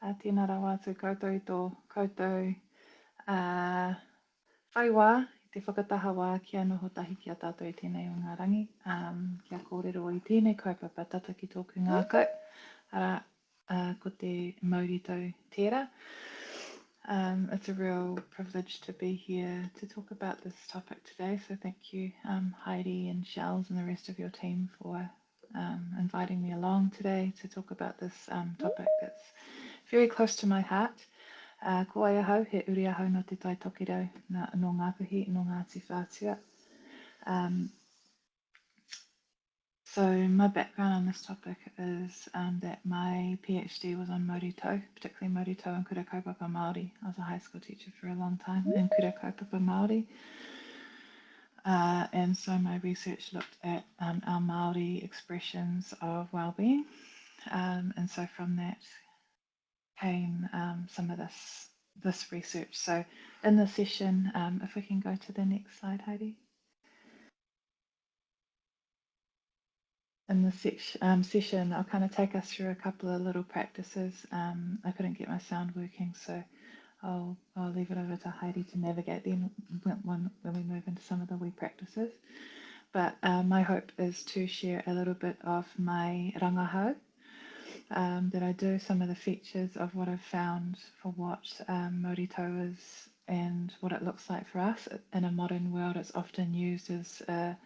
Tēnā rawa atu koutou I tō koutou whaiwā, I te whakataha wā kia noho tahi ki a tātou I tēnei o ngā rangi. Kia kōrero I tēnei kaupapa tata ki tōku ngākau. Ara, ko te Mauritau tērā. It's a real privilege to be here to talk about this topic today. So thank you, Heidi and Shells and the rest of your team for inviting me along today to talk about this topic that's very close to my heart. Ko ai ahau, he uri ahau no te tai tokirau no Ngāpuhi, no Ngāti Whātua. So my background on this topic is that my PhD was on Mauritau, particularly Mauritau and kura kaupapa Māori. I was a high school teacher for a long time in kura kaupapa Māori. And so my research looked at our Māori expressions of well-being. And so from that came some of this research. So in the session, if we can go to the next slide, Heidi. In the session, I'll kind of take us through a couple of little practices. I couldn't get my sound working, so I'll leave it over to Heidi to navigate then when we move into some of the wee practices. But my hope is to share a little bit of my Rangahau that I do, some of the features of what I've found for what Mauritau is and what it looks like for us. In a modern world, it's often used as a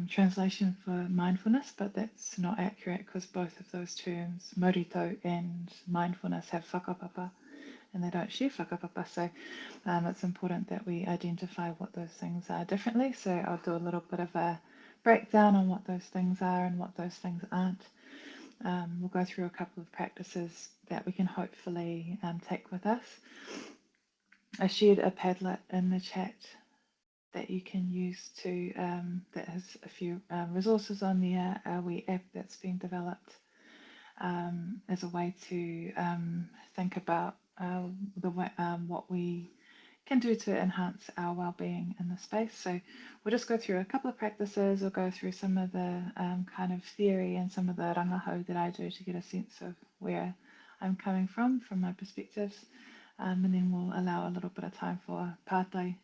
translation for mindfulness, but that's not accurate because both of those terms, Mauritau and mindfulness, have whakapapa and they don't share whakapapa. So it's important that we identify what those things are differently. So I'll do a little bit of a breakdown on what those things are and what those things aren't. We'll go through a couple of practices that we can hopefully take with us. I shared a Padlet in the chat that you can use to, that has a few resources on there, a wee app that's been developed as a way to think about what we can do to enhance our well-being in the space. So we'll just go through a couple of practices. We'll go through some of the kind of theory and some of the rangahau that I do to get a sense of where I'm coming from my perspectives. And then we'll allow a little bit of time for pātai.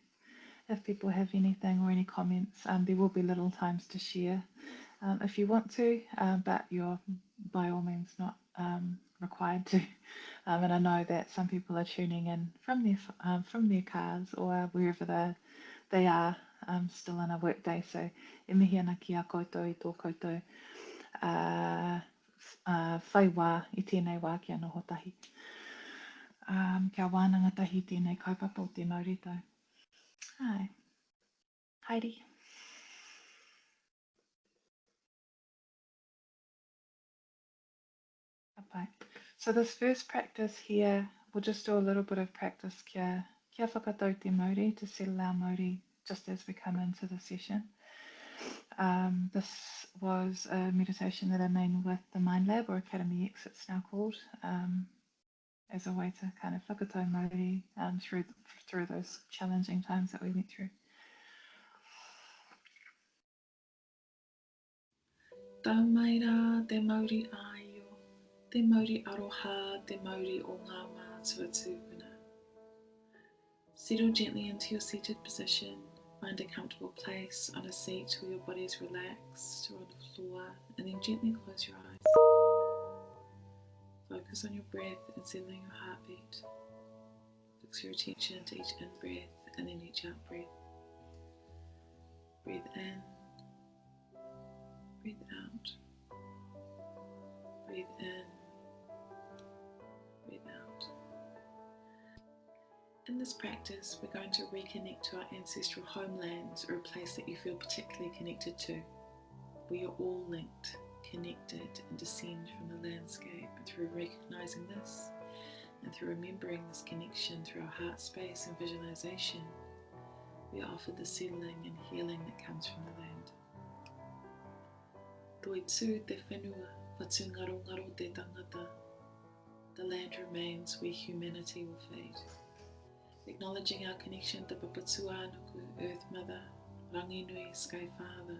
If people have anything or any comments, there will be little times to share if you want to, but you're by all means not required to. And I know that some people are tuning in from their cars or wherever they are, still in a work day. So e mihi ana ki a koutou I tō koutou whai wā I tēnei wā kia noho tahi. Kia whanaungatanga tēnei kaupapa o te Mauritau. Hi, Heidi. Okay. So this first practice here, we'll just do a little bit of practice kia whakatau te Māori to settle our Māori just as we come into the session. This was a meditation that I made with the Mind Lab, or Academy X it's now called, as a way to kind of whakatau Māori through those challenging times that we went through. Tā mai rā te Māori āio, te Māori aroha, te Māori o ngā mātua tūpuna. Settle gently into your seated position. Find a comfortable place on a seat where your body is relaxed or on the floor, and then gently close your eyes. Focus on your breath and settling your heartbeat. Fix your attention to each in-breath and then each out-breath. Breathe in. Breathe out. Breathe in. Breathe out. In this practice, we're going to reconnect to our ancestral homelands, or a place that you feel particularly connected to, where you're all linked, connected, and descend from the landscape. And through recognizing this, and through remembering this connection through our heart space and visualization, we are offered the settling and healing that comes from the land. Toi tū te whenua, whatu ngaro te tangata. The land remains where humanity will fade. Acknowledging our connection to Papatūānuku, Earth Mother, Ranginui, Sky Father,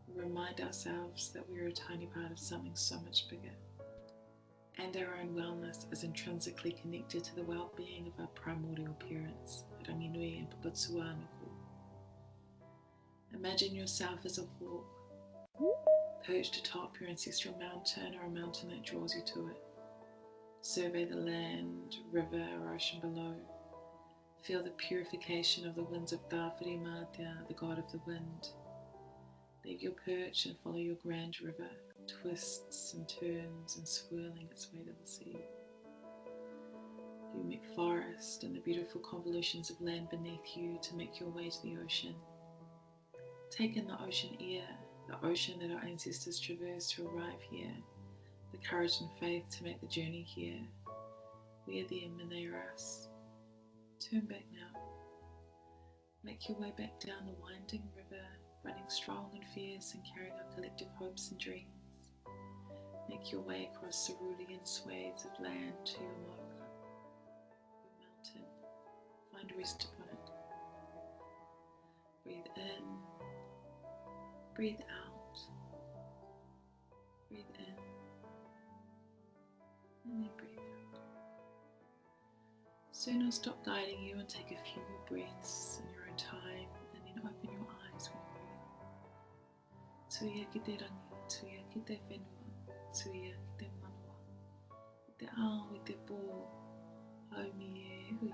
we remind ourselves that we are a tiny part of something so much bigger. and our own wellness is intrinsically connected to the well-being of our primordial parents, Ranginui and Papatsuanuku. Imagine yourself as a hawk, perched atop your ancestral mountain or a mountain that draws you to it. Survey the land, river, or ocean below. Feel the purification of the winds of Tāwhiri Mātia, the god of the wind. Leave your perch and follow your grand river, twists and turns and swirling its way to the sea. You meet forest and the beautiful convolutions of land beneath you to make your way to the ocean. Take in the ocean air, the ocean that our ancestors traversed to arrive here, the courage and faith to make the journey here. We are them and they are us. Turn back now. Make your way back down the winding river, running strong and fierce and carrying our collective hopes and dreams. Make your way across cerulean swathes of land to your moka, your mountain. Find rest upon it. Breathe in, breathe out, breathe in, and then breathe out. Soon I'll stop guiding you and take a few more breaths in your own time, and then open your eyes when you're ready. Tuia ki te rangi, tuia ki te whenua, tuia ki te manawa, i te ao i te pō, haumi e hui e,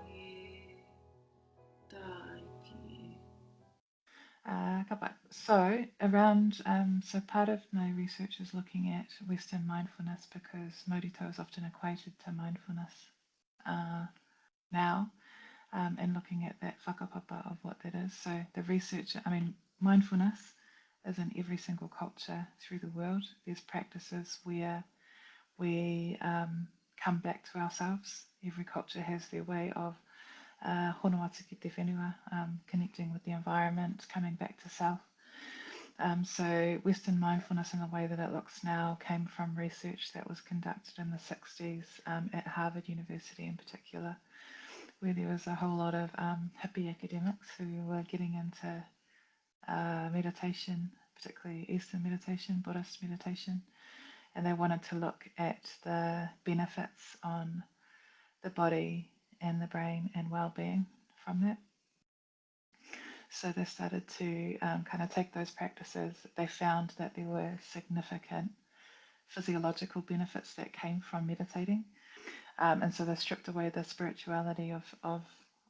taiki e. So around, so part of my research is looking at Western mindfulness because Mauritau is often equated to mindfulness now, and looking at that whakapapa of what that is. So the research, mindfulness is in every single culture through the world. There's practices where we come back to ourselves. Every culture has their way of whanaungatanga ki te whenua, connecting with the environment, coming back to self. So Western mindfulness in the way that it looks now came from research that was conducted in the 60s at Harvard University in particular, where there was a whole lot of hippie academics who were getting into meditation, particularly Eastern meditation, Buddhist meditation, and they wanted to look at the benefits on the body and the brain and well-being from that. So they started to kind of take those practices. They found that there were significant physiological benefits that came from meditating. And so they stripped away the spirituality of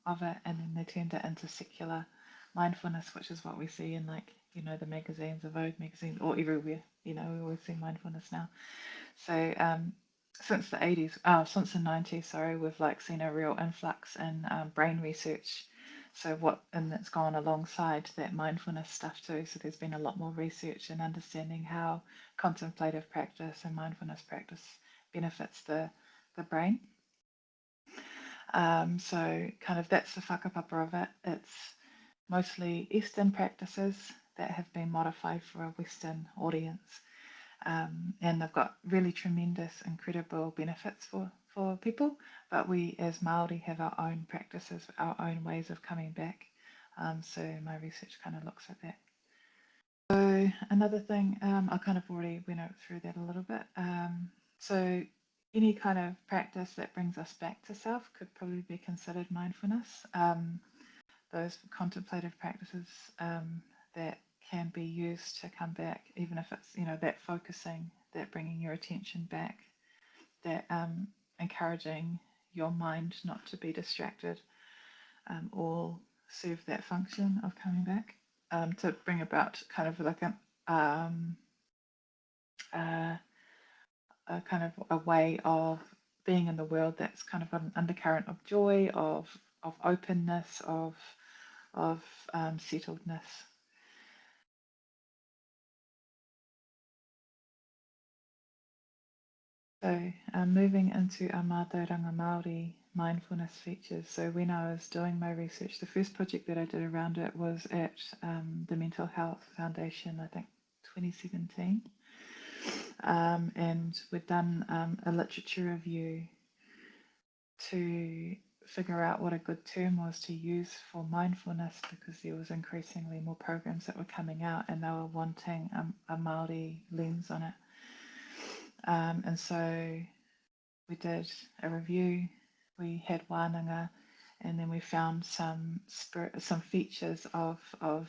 it, and then they turned it into secular mindfulness, which is what we see in, like, the magazines, the Vogue magazines, or everywhere. We always see mindfulness now. So since the 90s, sorry, we've seen a real influx in brain research. So and it's gone alongside that mindfulness stuff too. So there's been a lot more research and understanding how contemplative practice and mindfulness practice benefits the brain. So kind of that's the whakapapa of it. It's mostly Eastern practices that have been modified for a Western audience. And they've got really tremendous, incredible benefits for people, but we as Māori have our own practices, our own ways of coming back. So my research kind of looks at that. So another thing, I kind of already went through that a little bit. So any kind of practice that brings us back to self could probably be considered mindfulness. Those contemplative practices that can be used to come back, even if it's that focusing, that bringing your attention back, that encouraging your mind not to be distracted, all serve that function of coming back, to bring about kind of like a kind of a way of being in the world that's kind of an undercurrent of joy, of openness, of settledness. So moving into our mātauranga Māori mindfulness features. So when I was doing my research, the first project that I did around it was at the Mental Health Foundation, I think 2017. And we'd done a literature review to figure out what a good term was to use for mindfulness, because there was increasingly more programs that were coming out and they were wanting a Māori lens on it. And so we did a review, we had whanaunga, and then we found some features of a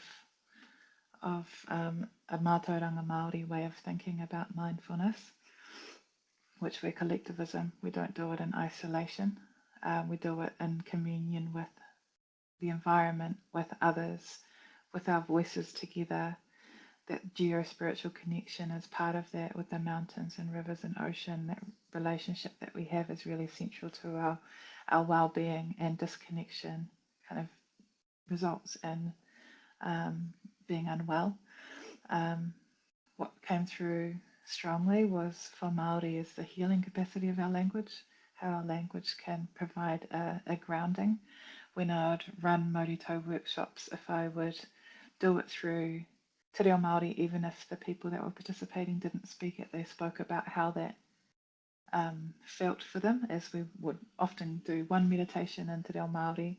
mātauranga Māori way of thinking about mindfulness, which we're collectivism. We don't do it in isolation. We do it in communion with the environment, with others, with our voices together. That geo-spiritual connection is part of that with the mountains and rivers and ocean. That relationship that we have is really central to our well-being, and disconnection kind of results in being unwell. What came through strongly was for Māori is the healing capacity of our language, how our language can provide a grounding. When I would run Mauritau workshops, if I would do it through Te Reo Māori, even if the people that were participating didn't speak it, they spoke about how that felt for them, as we would often do one meditation in Te Reo Māori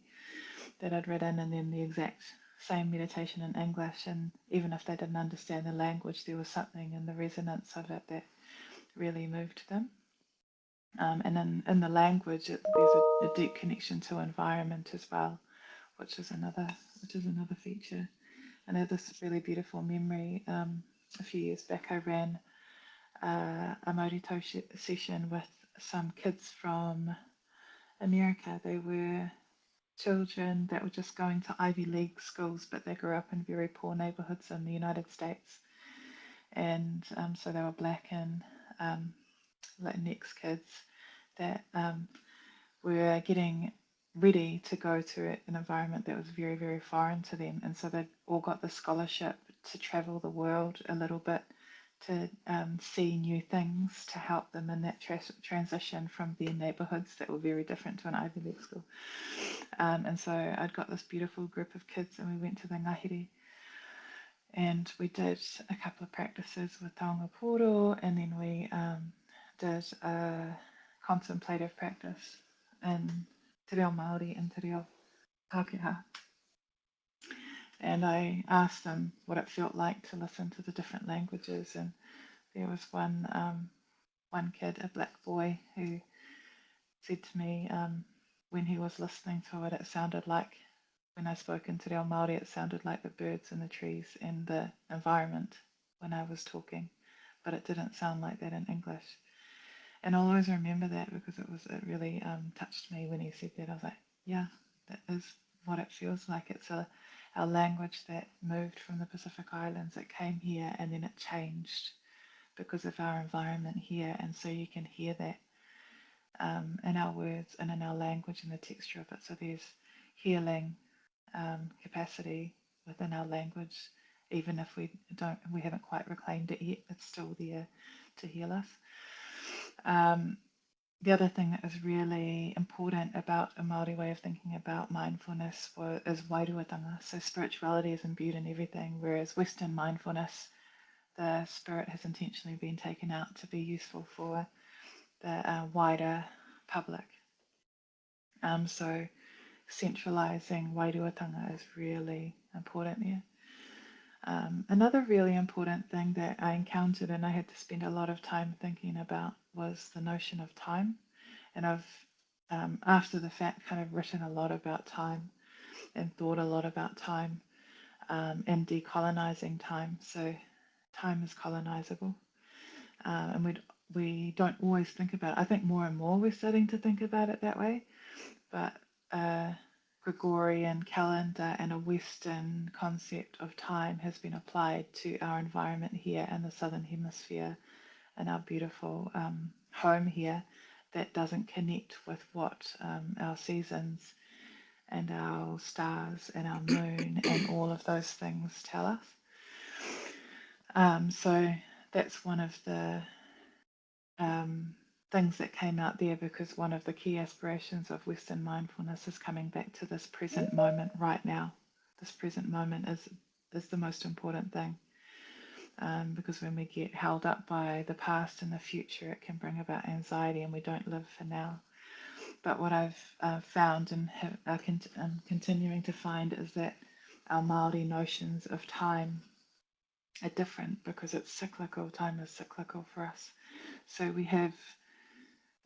that I'd read in, and then the exact same meditation in English, and even if they didn't understand the language, there was something in the resonance of it that really moved them. And in the language, there's a deep connection to environment as well, which is another feature. And I have this really beautiful memory. A few years back, I ran a Mauritau session with some kids from America. They were children that were just going to Ivy League schools, but they grew up in very poor neighborhoods in the United States. And so they were Black and Latinx kids that were getting ready to go to an environment that was very, very foreign to them. And so they all got the scholarship to travel the world a little bit, to see new things, to help them in that transition from their neighborhoods that were very different to an Ivy League school. And so I'd got this beautiful group of kids, and we went to the ngahere, and we did a couple of practices with taonga poro, and then we did a contemplative practice in Te Reo Māori and Te Reo Pākehā. And I asked them what it felt like to listen to the different languages, and there was one kid, a Black boy, who said to me when he was listening to it, it sounded like, when I spoke in Te Reo Māori, it sounded like the birds and the trees and the environment when I was talking, but it didn't sound like that in English. And I'll always remember that, because it really touched me when he said that. I was like, yeah, that is what it feels like. It's our language that moved from the Pacific Islands. It came here and then it changed because of our environment here. And so you can hear that in our words and in our language and the texture of it. So there's healing capacity within our language, even if we haven't quite reclaimed it yet. It's still there to heal us. The other thing that is really important about a Māori way of thinking about mindfulness is waiata. So spirituality is imbued in everything, whereas Western mindfulness, the spirit has intentionally been taken out to be useful for the wider public. So centralizing wairuatanga is really important there. Another really important thing that I encountered and I had to spend a lot of time thinking about was the notion of time. And I've, after the fact, kind of written a lot about time and thought a lot about time and decolonizing time. So time is colonizable. And we don't always think about it. I think more and more we're starting to think about it that way. But Gregorian calendar and a Western concept of time has been applied to our environment here in the Southern Hemisphere and our beautiful home here that doesn't connect with what our seasons and our stars and our moon and all of those things tell us. So that's one of the things that came out there, because one of the key aspirations of Western mindfulness is coming back to this present moment right now. This present moment is the most important thing, because when we get held up by the past and the future, it can bring about anxiety and we don't live for now. But what I've found and I'm continuing to find is that our Māori notions of time are different, because it's cyclical. Time is cyclical for us. So we have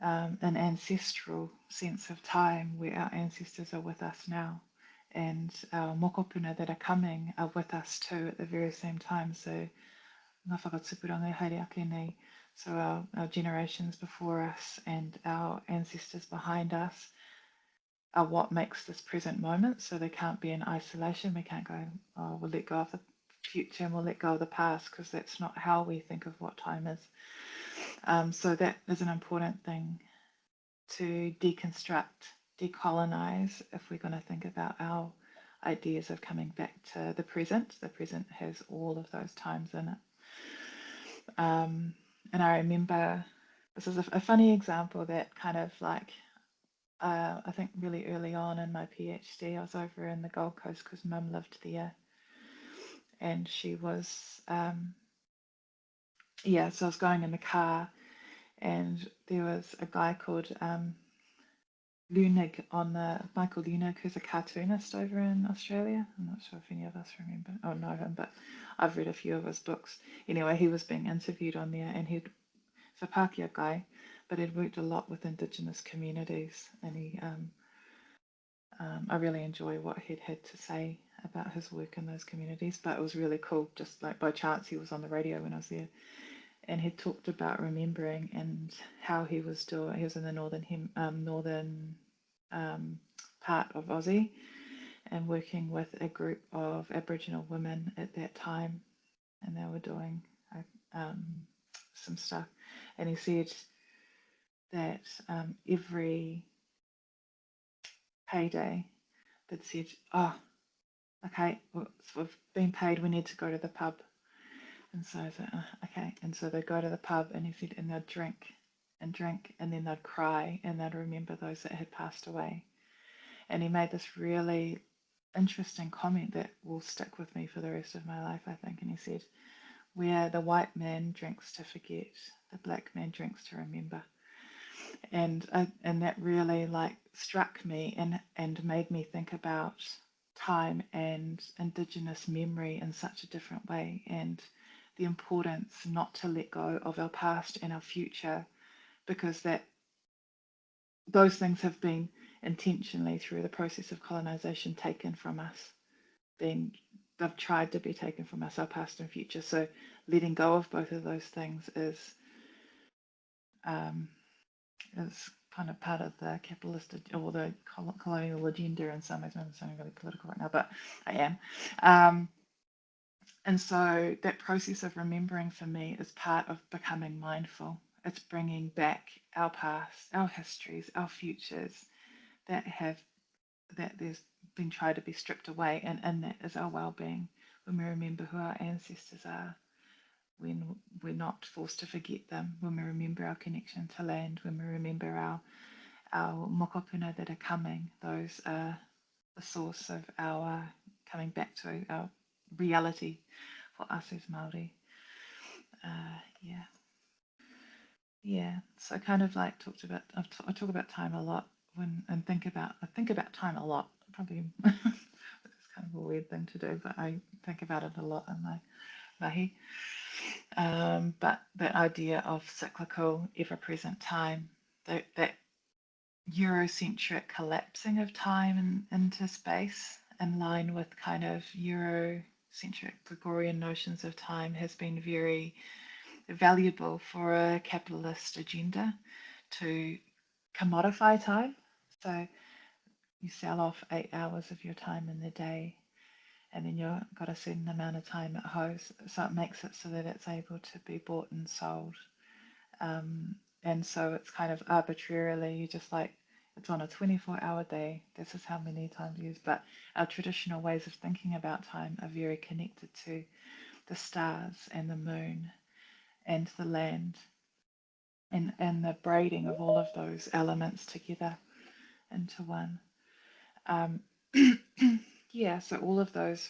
an ancestral sense of time where our ancestors are with us now, and our mokopuna that are coming are with us too at the very same time. So ngā whakatupuranga haere ake nei. So our generations before us and our ancestors behind us are what makes this present moment. So they can't be in isolation. We can't go, oh, we'll let go of the future and we'll let go of the past, because that's not how we think of what time is. So that is an important thing to deconstruct, decolonize, if we're going to think about our ideas of coming back to the present. The present has all of those times in it. And I remember, this is a funny example that kind of like, I think really early on in my PhD, I was over in the Gold Coast because Mum lived there. And she was, so I was going in the car, and there was a guy called Lunig Michael Lunig, who's a cartoonist over in Australia. I'm not sure if any of us remember or know him, but I've read a few of his books. Anyway, he was being interviewed on there, and he's a Pākehā guy, but he'd worked a lot with Indigenous communities, and I really enjoy what he'd had to say about his work in those communities. But it was really cool, just like by chance he was on the radio when I was there, and he talked about remembering and how he was doing. He was in the northern part of Aussie, and working with a group of Aboriginal women at that time, and they were doing some stuff. And he said that every payday, they'd said, "Oh, okay, we've been paid. We need to go to the pub." And so I said, "Okay." And so they'd go to the pub, and he said, and they'd drink and drink, and then they'd cry, and they'd remember those that had passed away. And he made this really interesting comment that will stick with me for the rest of my life, I think. And he said, where the white man drinks to forget, the black man drinks to remember. And that really like struck me and made me think about time and Indigenous memory in such a different way, and the importance not to let go of our past and our future, because those things have been intentionally, through the process of colonization, taken from us. They've tried to be taken from us, our past and future. So letting go of both of those things is kind of part of the capitalist or the colonial agenda in some ways. I'm sounding really political right now, but I am. And so that process of remembering for me is part of becoming mindful. It's bringing back our past, our histories, our futures that there's been tried to be stripped away, and that is our well-being. When we remember who our ancestors are, when we're not forced to forget them, when we remember our connection to land, when we remember our mokopuna that are coming, those are the source of our coming back to our reality for us as Māori. So I kind of like I talk about time a lot I think about time a lot. Probably it's kind of a weird thing to do, but I think about it a lot in my mahi. But that idea of cyclical, ever-present time, that Eurocentric collapsing of time into space, in line with kind of Eurocentric Gregorian notions of time, has been very valuable for a capitalist agenda to commodify time. So you sell off 8 hours of your time in the day, and then you've got a certain amount of time at home. So it makes it so that it's able to be bought and sold. And so it's kind of arbitrarily, you just like, it's on a 24-hour day, this is how many times used. But our traditional ways of thinking about time are very connected to the stars and the moon and the land, and the braiding of all of those elements together into one. So all of those,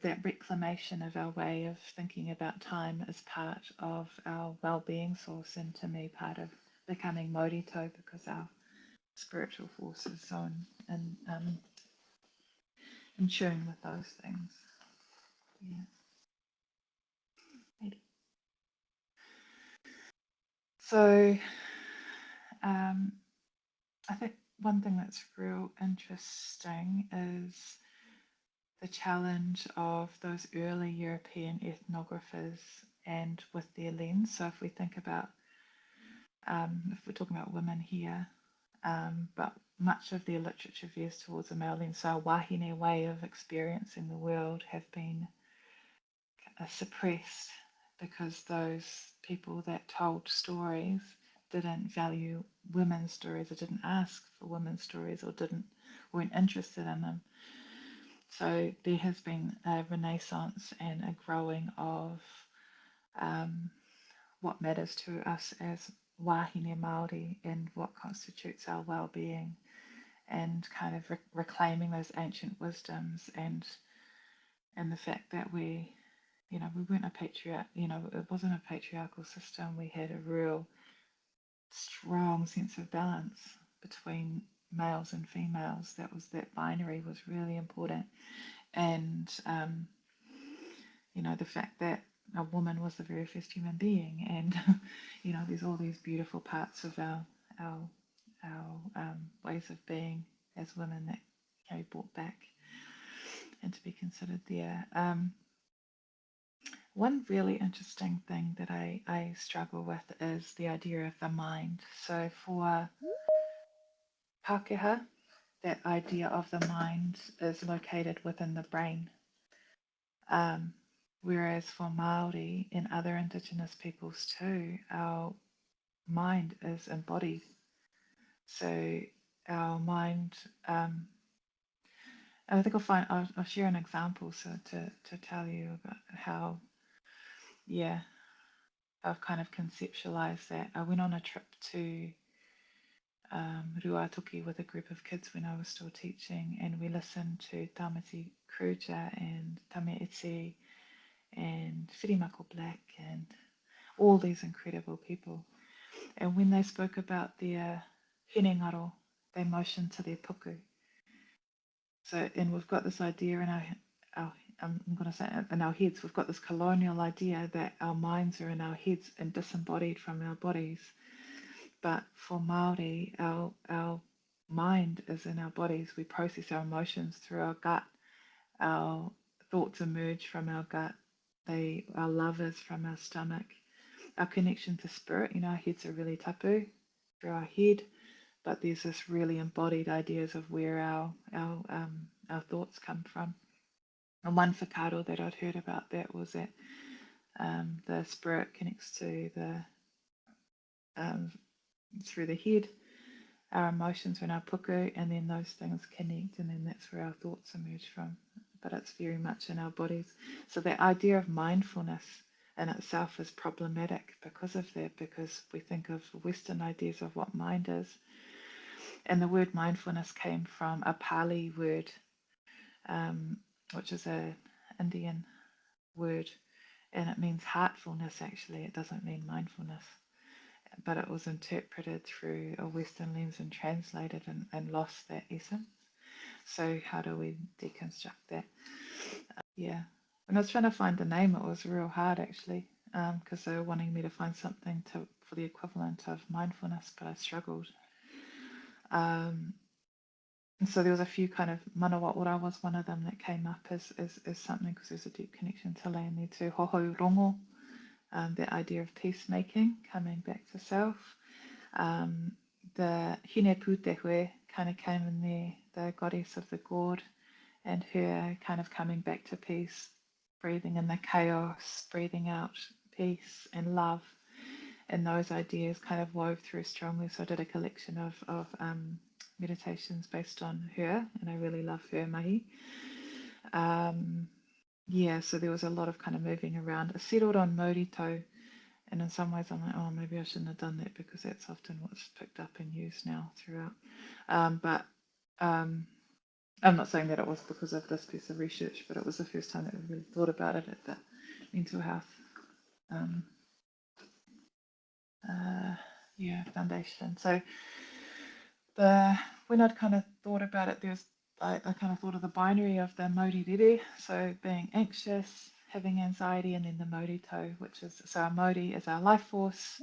that reclamation of our way of thinking about time is part of our well-being source, and to me part of becoming Mauritau, because our spiritual force is so in tune with those things. So um, I think one thing that's real interesting is the challenge of those early European ethnographers and with their lens. So if we think about, if we're talking about women here, but much of their literature veers towards a male lens. So our wahine way of experiencing the world have been suppressed because those people that told stories didn't value women's stories or didn't ask for women's stories or weren't interested in them. So there has been a renaissance and a growing of what matters to us as wahine Māori and what constitutes our well-being, and kind of reclaiming those ancient wisdoms and the fact that we weren't a it wasn't a patriarchal system. We had a real strong sense of balance between males and females. That binary was really important, and the fact that a woman was the very first human being, and there's all these beautiful parts of our ways of being as women that can be brought back and to be considered there. One really interesting thing that I struggle with is the idea of the mind. So for Pākehā, that idea of the mind is located within the brain. Whereas for Māori and other Indigenous peoples too, our mind is embodied. So our mind, I think I'll share an example to tell you about how, I've kind of conceptualized that. I went on a trip to Ruatoki with a group of kids when I was still teaching, and we listened to Tamati Kruja and Tame Iti and Whirimako Black and all these incredible people. And when they spoke about their hinengaro, they motioned to their puku. So, and we've got this idea in I'm going to say in our heads, we've got this colonial idea that our minds are in our heads and disembodied from our bodies. But for Māori, our mind is in our bodies. We process our emotions through our gut. Our thoughts emerge from our gut. Our love is from our stomach. Our connection to spirit, our heads are really tapu through our head, but there's this really embodied ideas of where our thoughts come from. And one whakaaro that I'd heard about that was that the spirit connects to through the head, our emotions are in our puku, and then those things connect, and then that's where our thoughts emerge from. But it's very much in our bodies. So the idea of mindfulness in itself is problematic because of that, because we think of Western ideas of what mind is. And the word mindfulness came from a Pali word, which is an Indian word, and it means heartfulness actually. It doesn't mean mindfulness. But it was interpreted through a Western lens and translated and lost that essence. So how do we deconstruct that? When I was trying to find the name, it was real hard actually, because they were wanting me to find something for the equivalent of mindfulness, but I struggled. And so there was a few kind of manawatora was one of them that came up as something, because there's a deep connection to land there too. Hoho rongo, the idea of peacemaking, coming back to self. The Hine Pūtehue kind of came in there, the goddess of the gourd, and her kind of coming back to peace, breathing in the chaos, breathing out peace and love, and those ideas kind of wove through strongly. So I did a collection of meditations based on her, and I really love her mahi. So there was a lot of kind of moving around. I settled on Mauritau, and in some ways I'm like, oh, maybe I shouldn't have done that, because that's often what's picked up and used now throughout. But I'm not saying that it was because of this piece of research, but it was the first time that we really thought about it at the mental health foundation. So when I'd kind of thought about it, I kind of thought of the binary of the Māori rere, so being anxious, having anxiety, and then the Mauritau, which is, so our Māori is our life force,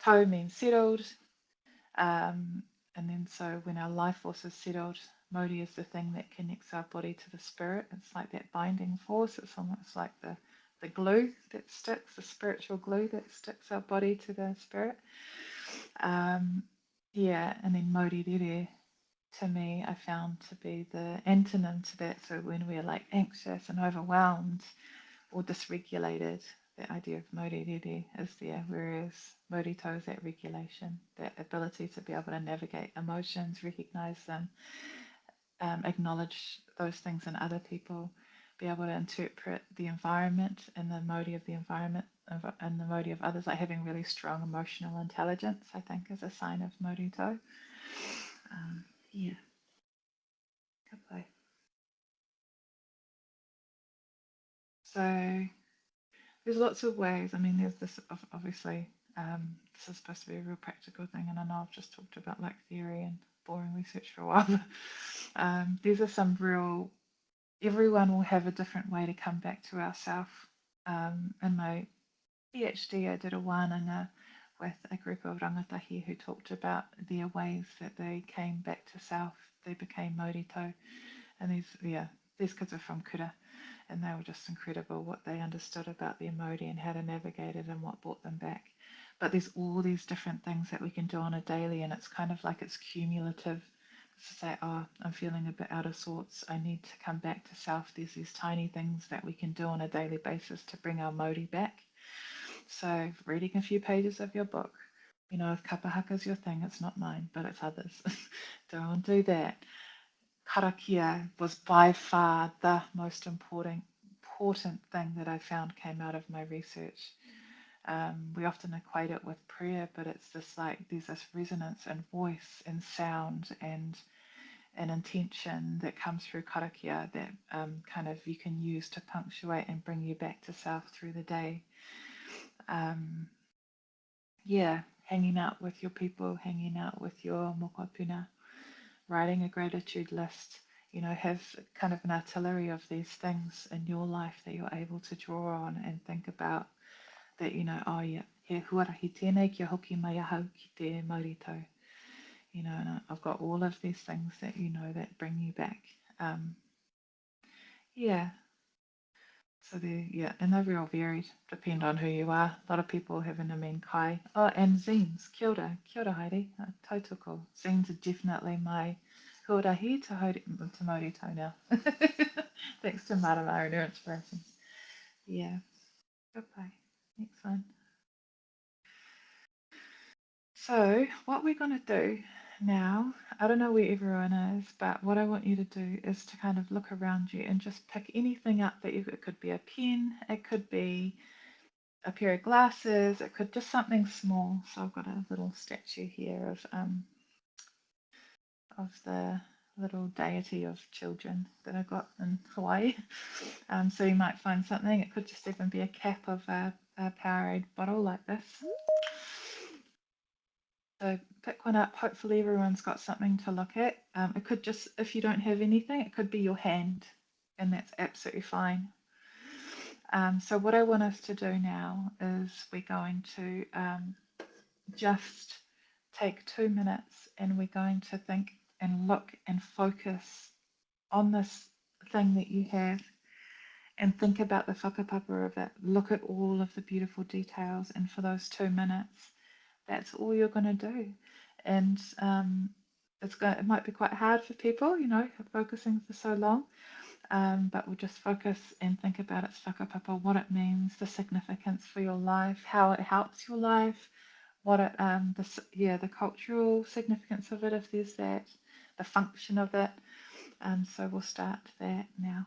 tau means settled, And then so when our life force is settled, Modi is the thing that connects our body to the spirit. It's like that binding force. It's almost like the glue that sticks, the spiritual glue that sticks our body to the spirit. Yeah, and then Modi Rere, to me, I found to be the antonym to that. So when we're like anxious and overwhelmed or dysregulated, the idea of Modi Rere is there, whereas Morito is that regulation, that ability to be able to navigate emotions, recognize them, acknowledge those things in other people, be able to interpret the environment and the Modi of the environment and the Modi of others, like having really strong emotional intelligence, I think, is a sign of Morito. Yeah, good play. So there's lots of ways. I mean, there's this obviously. This is supposed to be a real practical thing, and I know I've just talked about like theory and boring research for a while. But these are some real. Everyone will have a different way to come back to ourself. In my PhD, I did a whanaunga with a group of rangatahi who talked about their ways that they came back to self. They became Mauritau, and these kids are from Kura, and they were just incredible what they understood about their Māori and how to navigate it and what brought them back. But there's all these different things that we can do on a daily, and it's kind of like it's cumulative. To say, oh, I'm feeling a bit out of sorts, I need to come back to self. There's these tiny things that we can do on a daily basis to bring our Māori back. So, reading a few pages of your book, if kapahaka's your thing, it's not mine, but it's others. Go and do that. Karakia was by far the most important thing that I found came out of my research. We often equate it with prayer, but it's this like there's this resonance in voice and sound and an intention that comes through karakia that kind of you can use to punctuate and bring you back to self through the day. Yeah, hanging out with your people, hanging out with your mokopuna, writing a gratitude list, have kind of an artillery of these things in your life that you're able to draw on and think about that, oh yeah, he huarahi tēnei kia hoki mai ahau ki te Mauritau. And I've got all of these things that that bring you back. Yeah. So and they're real varied, depend on who you are. A lot of people have an amen kai. Oh, and zines. Kia ora Heidi. Tautoko. Zines are definitely my huarahi to Mauritau now. Thanks to Marama and her inspiration. Yeah. Goodbye. Next one. So, what we're going to do now, I don't know where everyone is, but what I want you to do is to kind of look around you and just pick anything up that it could be a pen, it could be a pair of glasses, it could just something small. So I've got a little statue here of the little deity of children that I got in Hawaii. So you might find something. It could just even be a cap of a Powerade bottle like this. So pick one up. Hopefully everyone's got something to look at. It could just, if you don't have anything, it could be your hand, and that's absolutely fine. So what I want us to do now is we're going to just take 2 minutes and we're going to think and look and focus on this thing that you have and think about the whakapapa of it. Look at all of the beautiful details, and for those 2 minutes, that's all you're going to do. And it might be quite hard for people, focusing for so long. But we'll just focus and think about its whakapapa, what it means, the significance for your life, how it helps your life, what it the cultural significance of it, if there's that, the function of it. So we'll start that now.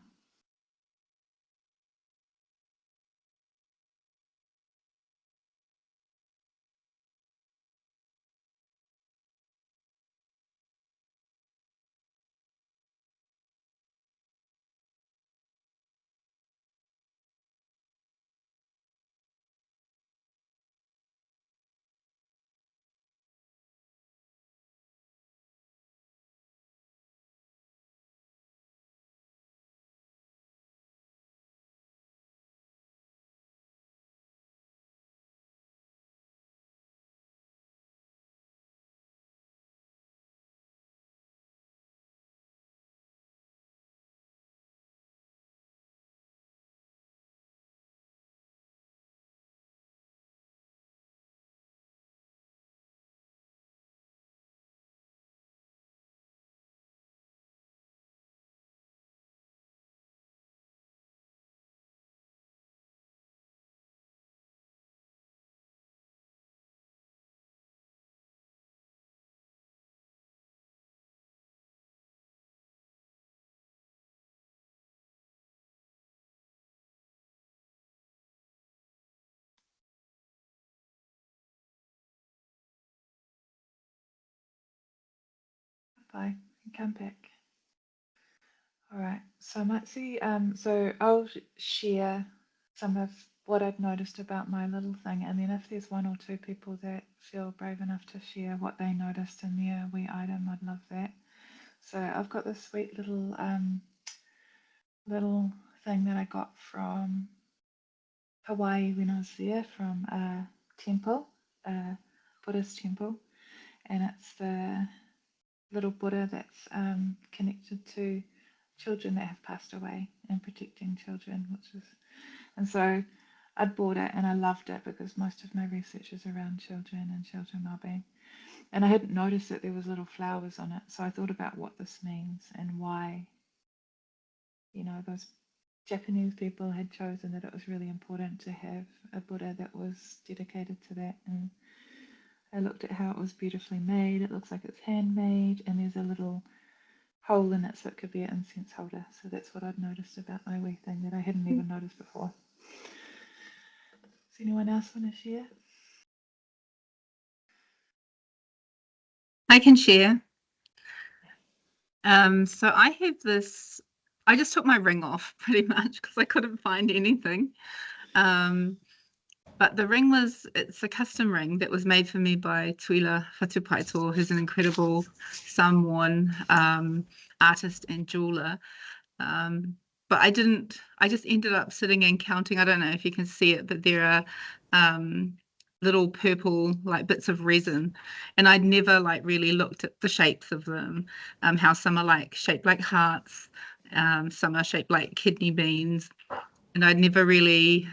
Bye. Come back. All right. So I might see. So I'll share some of what I've noticed about my little thing, and then if there's one or two people that feel brave enough to share what they noticed in their wee item, I'd love that. So I've got this sweet little little thing that I got from Hawaii when I was there, from a temple, a Buddhist temple, and it's the little Buddha that's connected to children that have passed away and protecting children, and so I'd bought it and I loved it because most of my research is around children and children wellbeing. And I hadn't noticed that there was little flowers on it, so I thought about what this means and why, those Japanese people had chosen that it was really important to have a Buddha that was dedicated to that. And I looked at how it was beautifully made. It looks like it's handmade, and there's a little hole in it so it could be an incense holder. So that's what I'd noticed about my wee thing that I hadn't even noticed before. Does anyone else want to share? I can share. So I have this, I just took my ring off pretty much because I couldn't find anything. But the ring it's a custom ring that was made for me by Tuila Whatupaito, who's an incredible Samoan artist and jeweler. But I just ended up sitting and counting. I don't know if you can see it, but there are little purple like bits of resin, and I'd never like really looked at the shapes of them, how some are like shaped like hearts, some are shaped like kidney beans, and I'd never really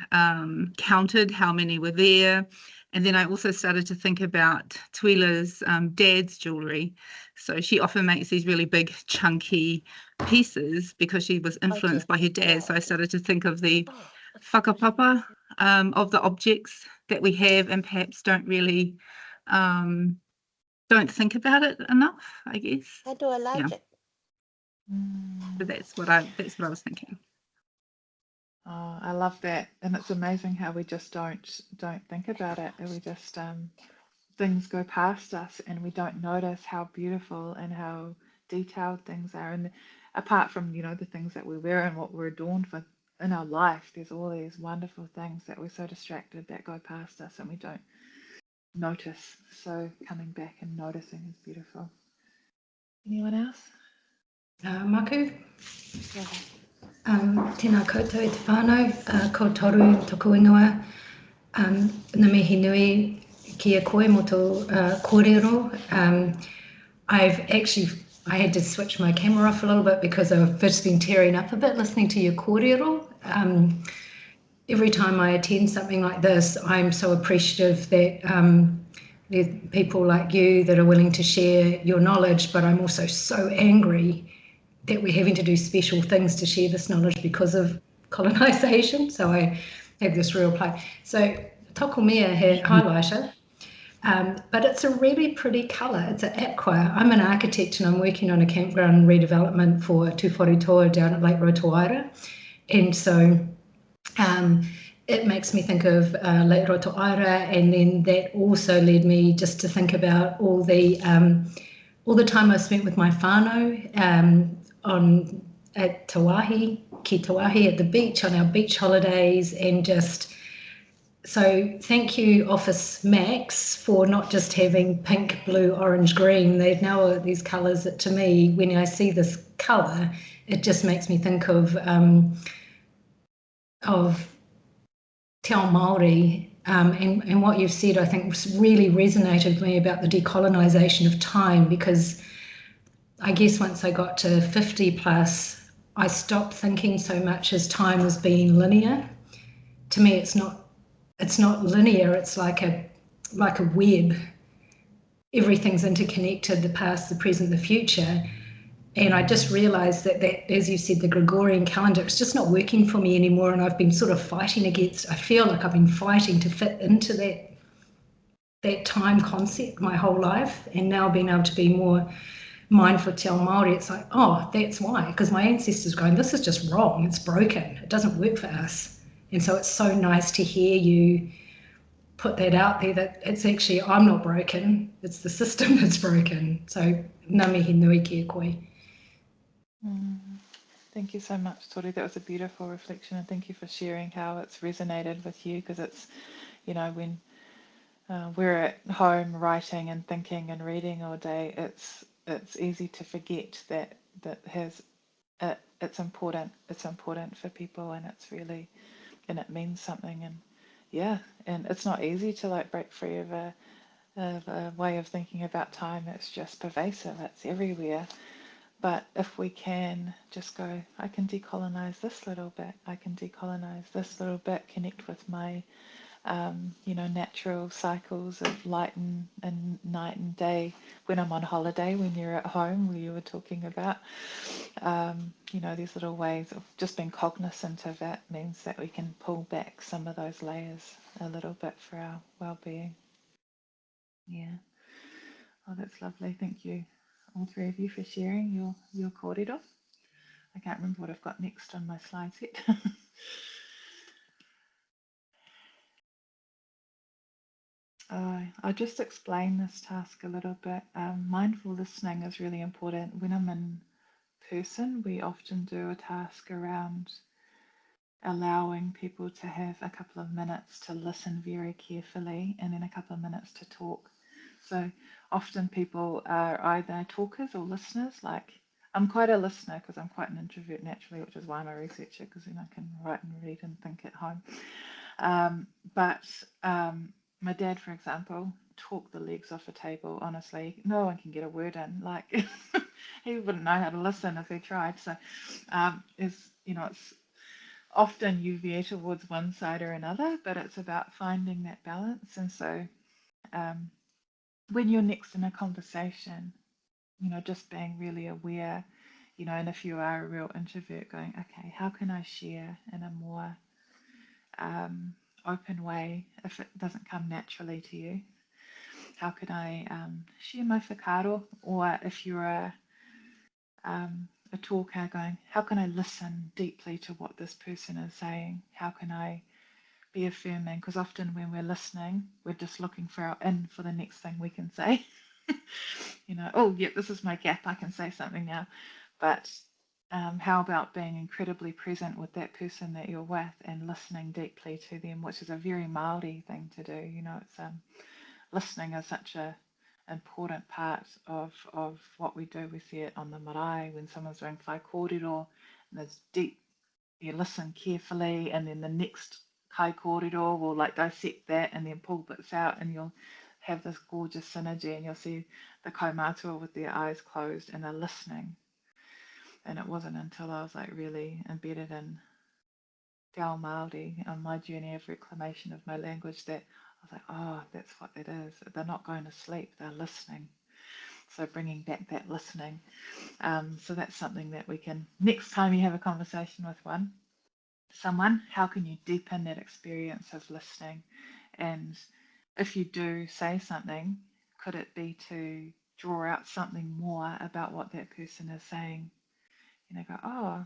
counted how many were there. And then I also started to think about Tuila's dad's jewellery. So she often makes these really big chunky pieces because she was influenced by her dad. So I started to think of the whakapapa of the objects that we have and perhaps don't really don't think about it enough, I guess. How do I like it? So that's what I was thinking. Oh, I love that, and it's amazing how we just don't think about it, and we just things go past us, and we don't notice how beautiful and how detailed things are. And apart from the things that we wear and what we're adorned with in our life, there's all these wonderful things that we're so distracted that go past us, and we don't notice. So coming back and noticing is beautiful. Anyone else? Maku. Yeah. Tēnā koutou e te whānau, ko toru toku ingoa, na mihi nui ki a koe mo tō kōrero. I had to switch my camera off a little bit because I've just been tearing up a bit listening to your kōrero. Every time I attend something like this, I'm so appreciative that there's people like you that are willing to share your knowledge, but I'm also so angry that we're having to do special things to share this knowledge because of colonisation. So I have this real play. So toko mea he highlighter, but it's a really pretty colour. It's an aqua. I'm an architect and I'm working on a campground redevelopment for Tūwharetoa down at Lake Rotoaira. And so it makes me think of Lake Rotoaira, and then that also led me just to think about all the time I spent with my whānau at Tawahi, ki Tawahi at the beach on our beach holidays, and just so thank you Office Max for not just having pink, blue, orange, green. They now are these colours that to me, when I see this colour, it just makes me think of Te Ao Māori, and what you've said I think really resonated with me about the decolonisation of time, because I guess once I got to 50 plus, I stopped thinking so much as time as being linear. To me, it's not linear. It's like a web. Everything's interconnected, the past, the present, the future. And I just realised that, as you said, the Gregorian calendar, it's just not working for me anymore. And I've been sort of fighting against, I feel like I've been fighting to fit into that time concept my whole life. And now being able to be more mindful Te Ao Māori, it's like, oh, that's why. Because my ancestors going, this is just wrong. It's broken. It doesn't work for us. And so it's so nice to hear you put that out there, that it's actually, I'm not broken, it's the system that's broken. So ngā mihi nui kia koe. Thank you so much, Tori. That was a beautiful reflection, and thank you for sharing how it's resonated with you, because it's, when we're at home writing and thinking and reading all day, it's easy to forget that it's important. It's important for people, and it means something. And and it's not easy to like break free of a way of thinking about time. It's just pervasive. It's everywhere. But if we can just go, I can decolonize this little bit. I can decolonize this little bit. Connect with my natural cycles of light and night and day when I'm on holiday, when you're at home, where you were talking about, these little ways of just being cognizant of it means that we can pull back some of those layers a little bit for our well-being. Yeah. Oh, that's lovely. Thank you, all three of you, for sharing your kōrero. I can't remember what I've got next on my slide set. I'll just explain this task a little bit. Mindful listening is really important. When I'm in person, we often do a task around allowing people to have a couple of minutes to listen very carefully and then a couple of minutes to talk. So often people are either talkers or listeners. Like, I'm quite a listener because I'm quite an introvert naturally, which is why I'm a researcher, because then I can write and read and think at home. But my dad, for example, talked the legs off a table. Honestly, no one can get a word in. Like, he wouldn't know how to listen if he tried. So it's often you veer towards one side or another, but it's about finding that balance. And so when you're next in a conversation, just being really aware, and if you are a real introvert, going, okay, how can I share in a more open way if it doesn't come naturally to you? How can I share my whakaaro? Or if you're a talker, going, how can I listen deeply to what this person is saying? How can I be affirming? Because often when we're listening, we're just looking for the next thing we can say. Oh, yeah, this is my gap. I can say something now. But how about being incredibly present with that person that you're with and listening deeply to them, which is a very Māori thing to do. It's listening is such a important part of what we do. We see it on the marae when someone's doing whai kōrero, and there's deep, you listen carefully, and then the next kai kōrero will like dissect that and then pull bits out, and you'll have this gorgeous synergy, and you'll see the kaumātua with their eyes closed and they're listening. And it wasn't until I was like really embedded in Te Ao Māori on my journey of reclamation of my language that I was like, oh, that's what that is. They're not going to sleep, they're listening. So bringing back that listening. So that's something that we can, next time you have a conversation with someone, how can you deepen that experience of listening? And if you do say something, could it be to draw out something more about what that person is saying? Go, oh,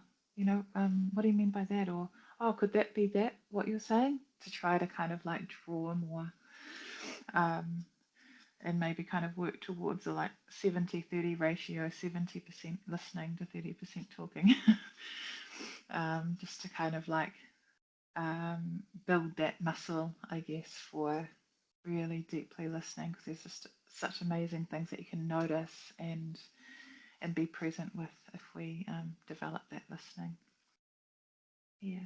what do you mean by that? Or, oh, could that be that, what you're saying? To try to kind of like draw more and maybe kind of work towards a like 70-30 ratio, 70% listening to 30% talking. Just to kind of like build that muscle, I guess, for really deeply listening, because there's just such amazing things that you can notice and be present with if we develop that listening. Yeah.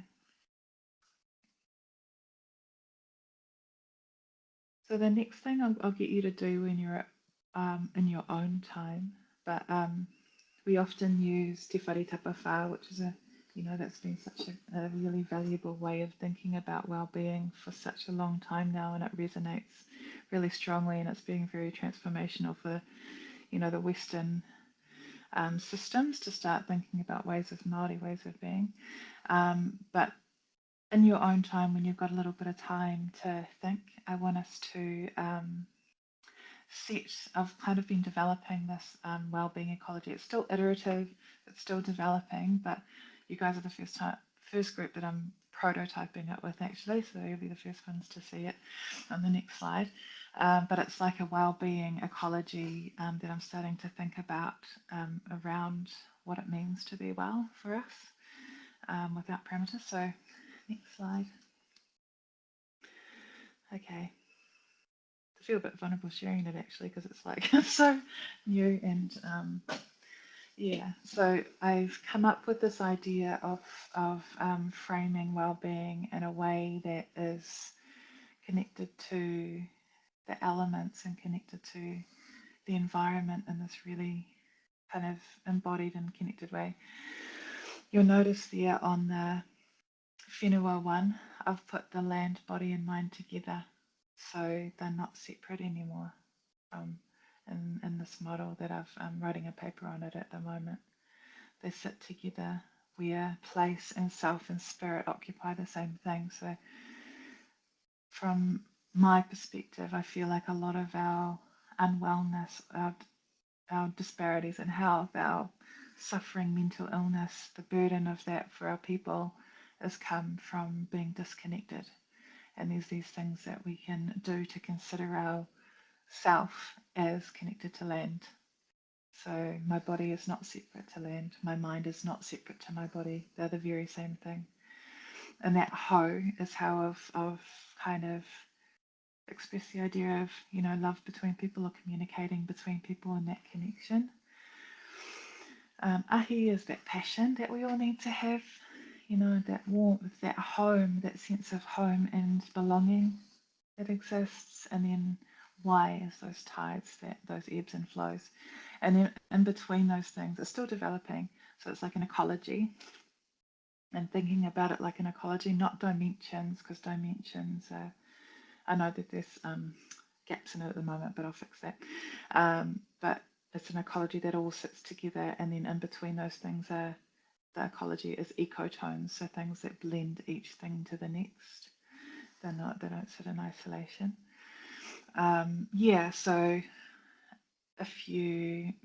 So the next thing I'll get you to do when you're in your own time, but we often use te whare tapawhā, which is that's been such a really valuable way of thinking about well-being for such a long time now, and it resonates really strongly, and it's being very transformational for the Western systems to start thinking about Māori ways of being. But in your own time, when you've got a little bit of time to think, I want us to I've kind of been developing this well-being ecology. It's still iterative, it's still developing, but you guys are the first group that I'm prototyping it with, actually, so you'll be the first ones to see it on the next slide. But it's like a well-being ecology that I'm starting to think about around what it means to be well for us without parameters. So next slide. Okay. I feel a bit vulnerable sharing it, actually, because it's like so new. And yeah, so I've come up with this idea of framing well-being in a way that is connected to the elements and connected to the environment in this really kind of embodied and connected way. You'll notice there on the whenua one, I've put the land, body and mind together, so they're not separate anymore. In this model that I'm writing a paper on it at the moment, they sit together where place and self and spirit occupy the same thing. So from my perspective, I feel like a lot of our unwellness, our disparities in health, our suffering, mental illness, the burden of that for our people has come from being disconnected. And there's these things that we can do to consider our self as connected to land. So my body is not separate to land. My mind is not separate to my body. They're the very same thing. And that ho is how I've kind of expressed the idea of, you know, love between people or communicating between people and that connection. Ahi is that passion that we all need to have, you know, that warmth, that home, that sense of home and belonging that exists. And then why is those tides, those ebbs and flows. And then in between those things, it's still developing. So it's like an ecology, and thinking about it like an ecology, not dimensions, because dimensions are, I know that there's gaps in it at the moment, but I'll fix that. But it's an ecology that all sits together, and then in between those things are, the ecology is ecotones, so things that blend each thing to the next. They don't sit in isolation. Yeah, so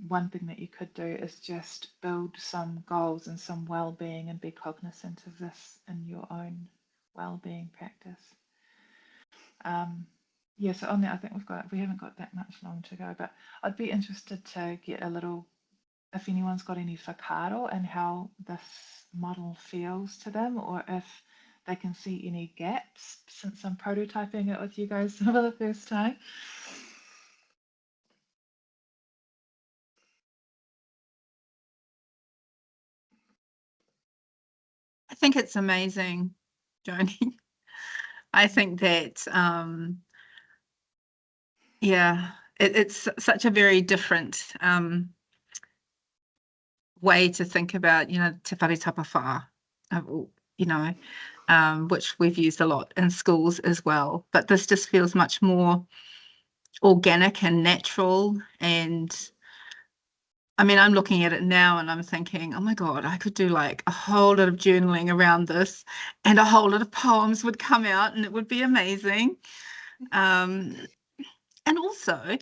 one thing that you could do is just build some goals and some well-being and be cognizant of this in your own well-being practice. Yeah, so on that, I think we haven't got that much long to go, but I'd be interested to get a little, if anyone's got any whakaaro and how this model feels to them, or if they can see any gaps since I'm prototyping it with you guys for the first time. I think it's amazing, Joni. I think that, yeah, it's such a very different way to think about, you know, te whare tapawha, you know, which we've used a lot in schools as well. But this just feels much more organic and natural. And I mean, I'm looking at it now and I'm thinking, oh my God, I could do like a whole lot of journaling around this, and a whole lot of poems would come out, and it would be amazing. And also,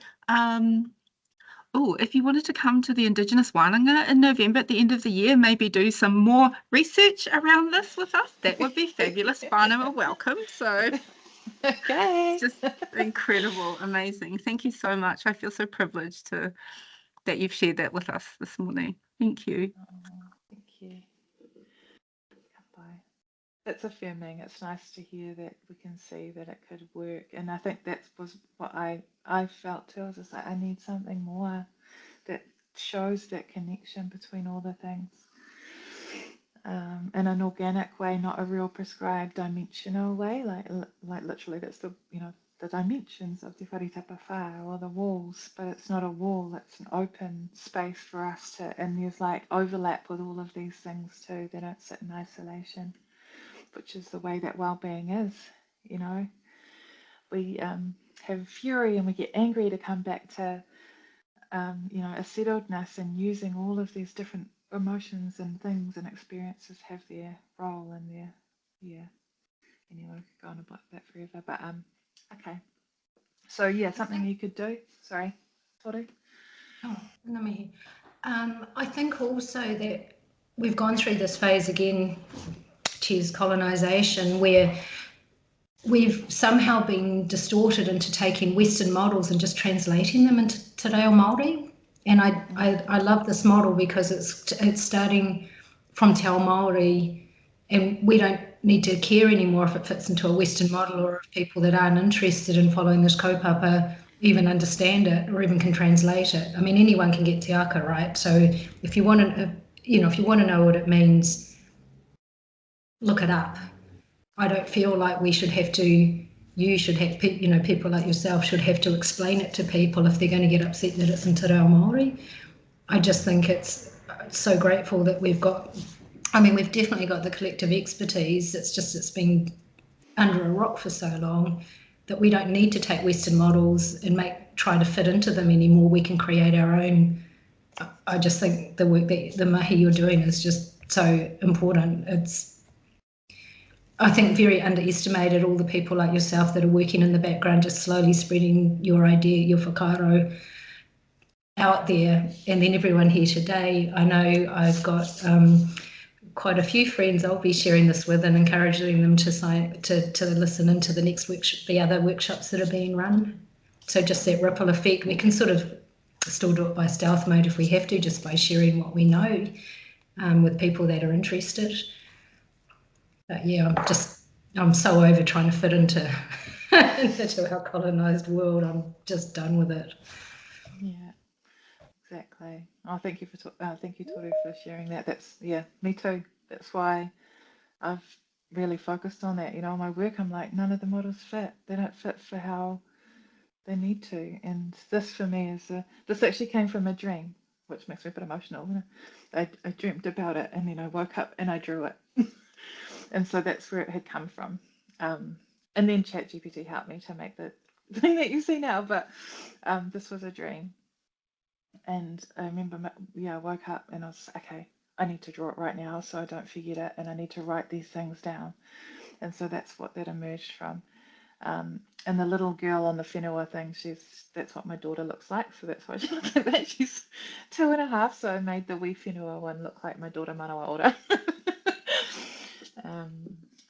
if you wanted to come to the Indigenous Wānanga in November at the end of the year, maybe do some more research around this with us, that would be fabulous. Whānau are welcome. So okay. Just incredible, amazing. Thank you so much. I feel so privileged that you've shared that with us this morning. Thank you. Thank you. Bye. It's affirming. It's nice to hear that we can see that it could work. And I think that was what I felt too. I was just like, I need something more that shows that connection between all the things. In an organic way, not a real prescribed dimensional way, like literally that's the, you know, the dimensions of te whare tapawha or the walls, but it's not a wall, it's an open space for us to, and there's like overlap with all of these things too. They don't sit in isolation, which is the way that well-being is, you know. We have fury and we get angry to come back to, you know, a settledness, and using all of these different emotions and things and experiences have their role and their, yeah. Anyway, we could go on about that forever, but okay. So yeah, something you could do. Sorry, Toru. Oh, I think also that we've gone through this phase again cheers colonisation, where we've somehow been distorted into taking Western models and just translating them into Te Reo Māori. And I love this model because it's starting from Te Ao Māori, and we don't need to care anymore if it fits into a Western model, or if people that aren't interested in following this kaupapa even understand it or even can translate it. I mean, anyone can get te aka, right? So if you want to, if you want to know what it means, look it up. I don't feel like we should have to, you should have, people like yourself should have to explain it to people if they're going to get upset that it's in Te Reo Māori. I just think it's so grateful that we've got, we've definitely got the collective expertise. It's just, it's been under a rock for so long that we don't need to take Western models and try to fit into them anymore. We can create our own. I just think the work that the mahi you're doing is just so important. It's, I think, very underestimated, all the people like yourself that are working in the background, just slowly spreading your idea, your whakaaro out there. And then everyone here today, I know I've got quite a few friends I'll be sharing this with and encouraging them to listen into the other workshops that are being run. So just that ripple effect, we can sort of still do it by stealth mode if we have to, just by sharing what we know with people that are interested. But yeah, I'm so over trying to fit into our colonised world. I'm just done with it. Yeah, exactly. Oh, thank you Toru, for sharing that. That's, yeah, me too. That's why I've really focused on that. My work, I'm like, none of the models fit. They don't fit for how they need to. And this for me this actually came from a dream, which makes me a bit emotional. I dreamt about it, and then I woke up and I drew it. And so that's where it had come from. And then ChatGPT helped me to make the thing that you see now, but this was a dream. And I remember, I woke up and I was, okay, I need to draw it right now so I don't forget it, and I need to write these things down. And so that's what that emerged from. And the little girl on the whenua thing, that's what my daughter looks like. So that's why she looks like that. She's 2.5, so I made the wee whenua one look like my daughter Manawa Ora.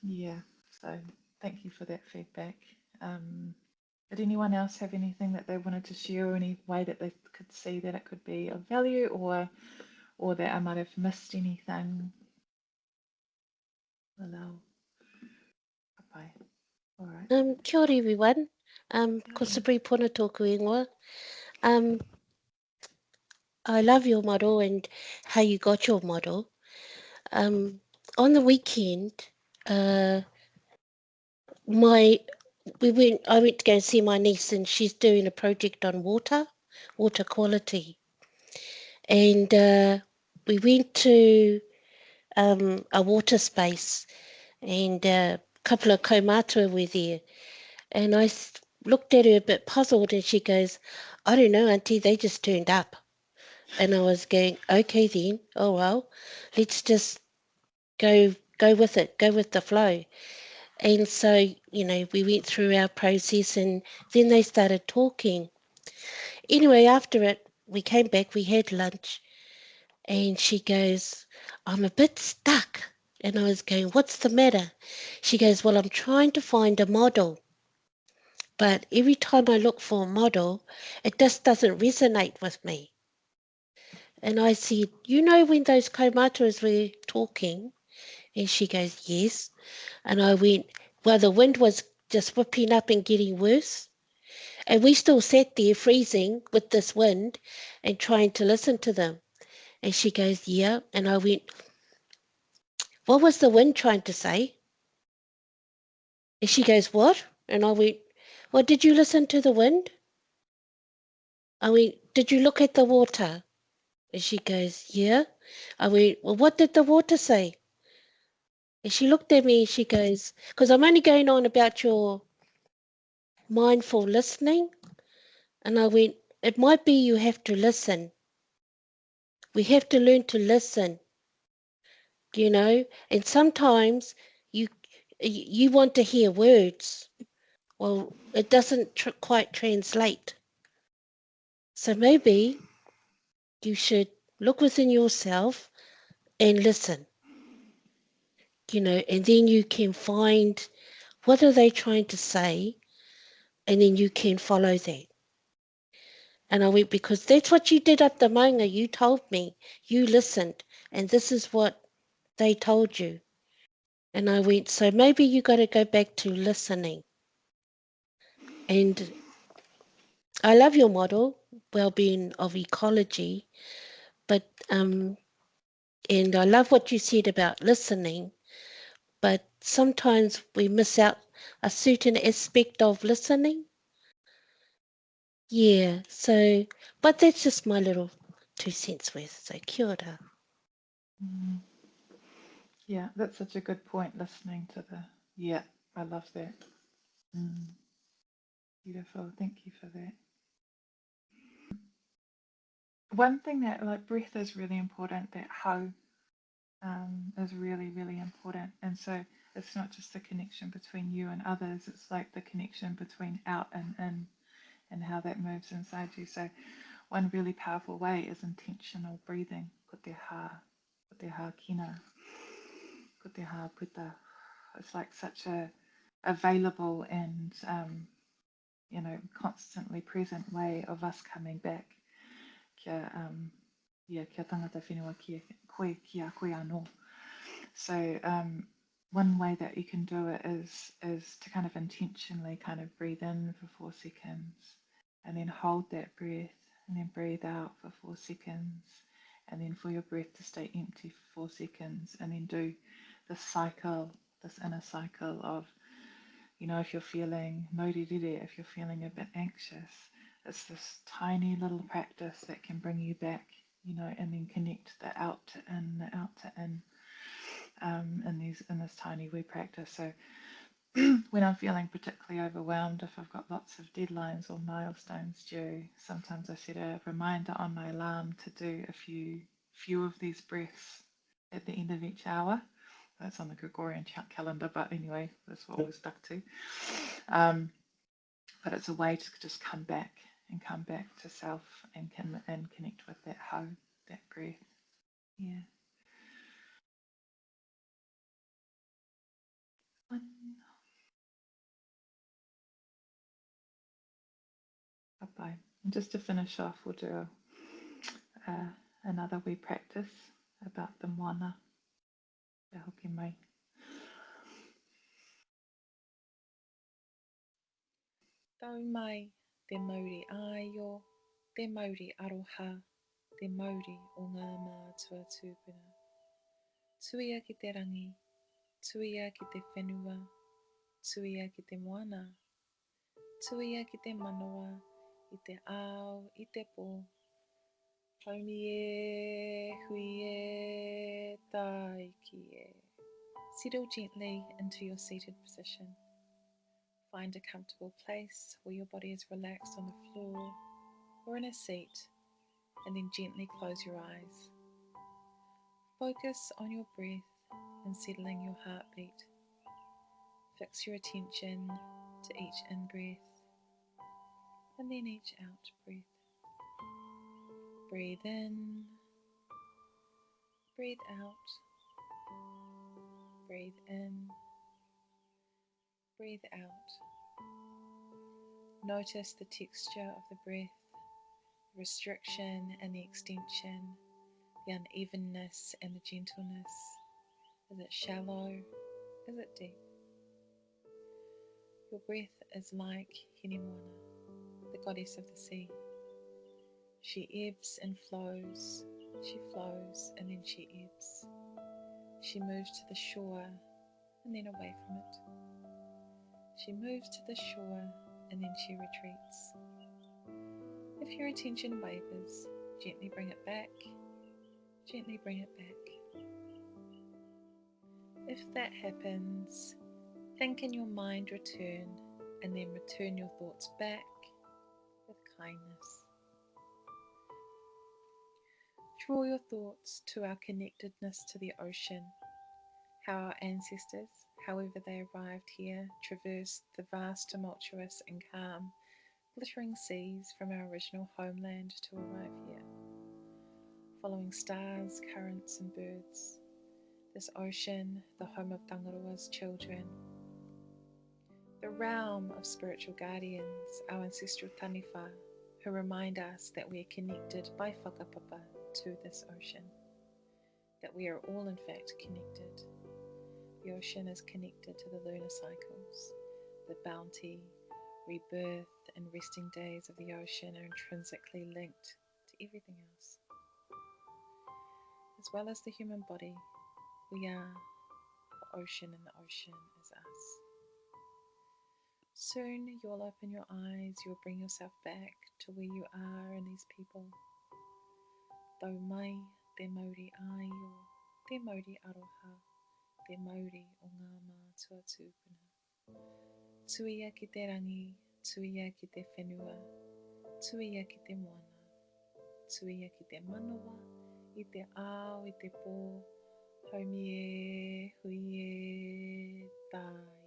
Yeah, so thank you for that feedback. Did anyone else have anything that they wanted to share, or any way that they could see that it could be of value, or that I might have missed anything? Hello. Bye. All right. Kia ora everyone. Ko Sabri Pona tōku ingoa. I love your model and how you got your model. On the weekend, I went to go and see my niece, and she's doing a project on water quality. And we went to a water space, and a couple of kaumātua were there. And I looked at her a bit puzzled, and she goes, I don't know, Auntie, they just turned up. And I was going, okay then, oh well, let's just go with it, go with the flow. And so, we went through our process, and then they started talking. Anyway, after it, we came back, we had lunch, and she goes, I'm a bit stuck. And I was going, what's the matter? She goes, well, I'm trying to find a model. But every time I look for a model, it just doesn't resonate with me. And I said, when those kaumātuas were talking? And she goes, yes. And I went, well, the wind was just whipping up and getting worse. And we still sat there freezing with this wind and trying to listen to them. And she goes, yeah. And I went, what was the wind trying to say? And she goes, what? And I went, well, did you listen to the wind? I went, did you look at the water? And she goes, yeah. I went, well, what did the water say? And she looked at me and she goes, because I'm only going on about your mindful listening. And I went, it might be you have to listen. We have to learn to listen, and sometimes you want to hear words. Well, it doesn't quite translate. So maybe you should look within yourself and listen. you know, and then you can find what are they trying to say, and then you can follow that. And I went, because that's what you did up the maunga. You told me, you listened, and this is what they told you. And I went, so maybe you got to go back to listening. And I love your model, well-being of ecology, but and I love what you said about listening, but sometimes we miss out a certain aspect of listening. Yeah, so, but that's just my little 2 cents worth, so kia ora. Yeah, that's such a good point, listening to yeah, I love that. Beautiful, thank you for that. One thing that, like, breath is really important, that how is really, really important. And so it's not just the connection between you and others, it's like the connection between out and in, and how that moves inside you. So one really powerful way is intentional breathing. Ko te hā kina, ko te hā puta. It's like such a available and constantly present way of us coming back. Kia tangata whenua koe kia koe anō. So one way that you can do it is to kind of intentionally kind of breathe in for 4 seconds, and then hold that breath, and then breathe out for 4 seconds, and then for your breath to stay empty for 4 seconds, and then do this cycle, this inner cycle of, if you're feeling maurirere, if you're feeling a bit anxious, it's this tiny little practice that can bring you back, and then connect the out to in, the out to in, in this tiny wee practice. So when I'm feeling particularly overwhelmed, if I've got lots of deadlines or milestones due, sometimes I set a reminder on my alarm to do a few of these breaths at the end of each hour. That's on the Gregorian calendar, but anyway, that's what we're stuck to. But it's a way to just come back to self and connect with that how, that breath. Yeah. Bye-bye. And just to finish off, we'll do another wee practice about the moana, the hoki mai. Tau mai te Māori aio, te Māori aroha, te Māori o ngā mātua tūpuna. Tuia ki te rangi, tuia ki te whenua, tuia ki te moana, tuia ki te manawa, i te ao, i te pō. Haumi e, hui e, tai ki e. Settle gently into your seated position. Find a comfortable place where your body is relaxed on the floor or in a seat, and then gently close your eyes. Focus on your breath and settling your heartbeat. Fix your attention to each in-breath and then each out-breath. Breathe in, breathe out, breathe in, breathe out. Notice the texture of the breath, the restriction and the extension, the unevenness and the gentleness. Is it shallow? Is it deep? Your breath is like Hinemoana, the goddess of the sea. She ebbs and flows, she flows and then she ebbs. She moves to the shore and then away from it. She moves to the shore and then she retreats. If your attention wavers, gently bring it back, gently bring it back. If that happens, think in your mind return, and then return your thoughts back with kindness. Draw your thoughts to our connectedness to the ocean, how our ancestors, however they arrived here, traversed the vast, tumultuous and calm, glittering seas from our original homeland to arrive here, following stars, currents and birds, This ocean, the home of Tangaroa's children, the realm of spiritual guardians, our ancestral taniwha, who remind us that we are connected by whakapapa to this ocean, that we are all in fact connected. The ocean is connected to the lunar cycles. The bounty, rebirth, and resting days of the ocean are intrinsically linked to everything else. As well as the human body, we are the ocean, and the ocean is us. Soon you'll open your eyes, you'll bring yourself back to where you are and these people. Tau mai te Māori aio, te Māori aroha, te Māori o ngā mātua tūpuna. Tuia ki te rangi, tuia ki te whenua, tuia ki te moana, tuia ki te manawa, i te ao, i te pō, haumi e, hui e, tai.